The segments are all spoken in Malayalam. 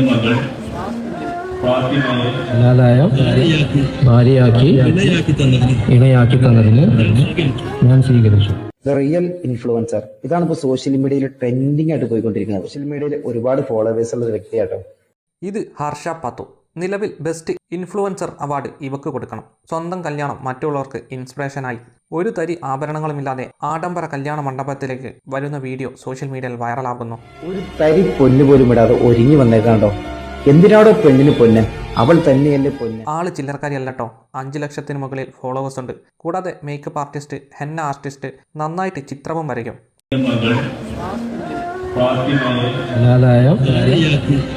മകൾ ഫാത്തിമയെ ഹലാലായ ഭാര്യയാക്കി ഇണയാക്കി തന്നതിന് ഞാൻ സ്വീകരിച്ചു. റിയൽ ഇൻഫ്ലുവൻസർ ഇതാണ് ഇപ്പോൾ സോഷ്യൽ മീഡിയയിൽ ട്രെൻഡിങ് ആയിട്ട് പോയിക്കൊണ്ടിരിക്കുന്നത്. സോഷ്യൽ മീഡിയയിൽ ഒരുപാട് ഫോളോവേഴ്സ് ഉള്ള ഒരു വ്യക്തിയാട്ടോ ഇത് ഹർഷ പാത്തു. നിലവിൽ ബെസ്റ്റ് ഇൻഫ്ലുവൻസർ അവാർഡ് ഇവക്ക് കൊടുക്കണം. സ്വന്തം കല്യാണം മറ്റുള്ളവർക്ക് ഇൻസ്പിറേഷനായി ഒരു തരി ആഭരണങ്ങളുമില്ലാതെ ആഡംബര കല്യാണ മണ്ഡപത്തിലേക്ക് വരുന്ന വീഡിയോ സോഷ്യൽ മീഡിയയിൽ വൈറലാകുന്നു. ഒരു തരി പൊന്നു പോലും ഇടാതെ ഒരുങ്ങി വന്നേക്കാണ്ടോ. എന്തിനാടോ പെണ്ണിന് പൊന്ന്? അവൾ തന്നെയല്ലേ പൊന്ന്. ആള് ചില്ലറക്കാരിയല്ലോ. 5 ലക്ഷത്തിന് മുകളിൽ ഫോളോവേഴ്സ് ഉണ്ട്. കൂടാതെ മേക്കപ്പ് ആർട്ടിസ്റ്റ്, ഹെന്ന ആർട്ടിസ്റ്റ്, നന്നായിട്ട് ചിത്രവും വരയ്ക്കും. മകൾ ഫാത്തിമയെ ഹലാലായ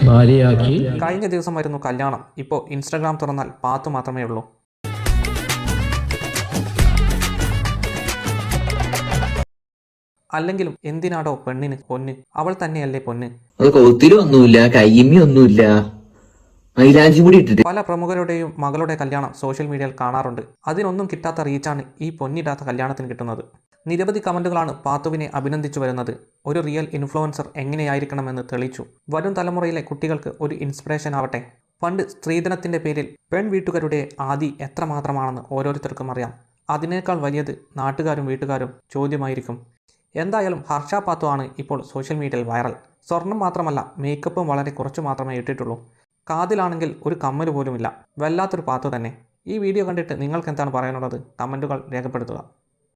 ഭാര്യയാക്കി കഴിഞ്ഞ ദിവസം വരുന്നു കല്യാണം. ഇപ്പോൾ ഇൻസ്റ്റാഗ്രാം തുറന്നാൽ പാത്തു മാത്രമേ ഉള്ളൂ. അല്ലെങ്കിലും എന്തിനാടോ പെണ്ണിന് പൊന്ന്? അവൾ തന്നെയല്ലേ പൊന്ന്. അത് കൗത്തിലൊന്നുമില്ല, കയ്യമ്മയൊന്നുമില്ല, മൈലാഞ്ചി മുടി ഇട്ടിട്ട്. പല പ്രമുഖരുടെയും മകളുടെ കല്യാണം സോഷ്യൽ മീഡിയയിൽ കാണാറുണ്ട്. അതിനൊന്നും കിട്ടാത്ത റീച്ചാണ് ഈ പൊന്നിടാത്ത കല്യാണത്തിന് കിട്ടുന്നത്. നിരവധി കമന്റുകളാണ് പാത്തുവിനെ അഭിനന്ദിച്ചു വരുന്നത്. ഒരു റിയൽ ഇൻഫ്ലുവൻസർ എങ്ങനെയായിരിക്കണമെന്ന് തെളിയിച്ചു. വരും തലമുറയിലെ കുട്ടികൾക്ക് ഒരു ഇൻസ്പിറേഷൻ ആവട്ടെ. പണ്ട് സ്ത്രീധനത്തിന്റെ പേരിൽ പെൺ വീട്ടുകാരുടെ ആദി എത്രമാത്രമാണെന്ന് ഓരോരുത്തർക്കും അറിയാം. അതിനേക്കാൾ വലിയത് നാട്ടുകാരും വീട്ടുകാരും ചോദ്യമായിരിക്കും. എന്തായാലും ഹർഷ പാത്തു ആണ് ഇപ്പോൾ സോഷ്യൽ മീഡിയയിൽ വൈറൽ. സ്വർണം മാത്രമല്ല, മേക്കപ്പും വളരെ കുറച്ചു മാത്രമേ ഇട്ടിട്ടുള്ളൂ. കാതിലാണെങ്കിൽ ഒരു കമ്മൽ പോലുമില്ല. വല്ലാത്തൊരു പാത്തു തന്നെ. ഈ വീഡിയോ കണ്ടിട്ട് നിങ്ങൾക്ക് എന്താണ് പറയാനുള്ളത്? കമൻറ്റുകൾ രേഖപ്പെടുത്തുക.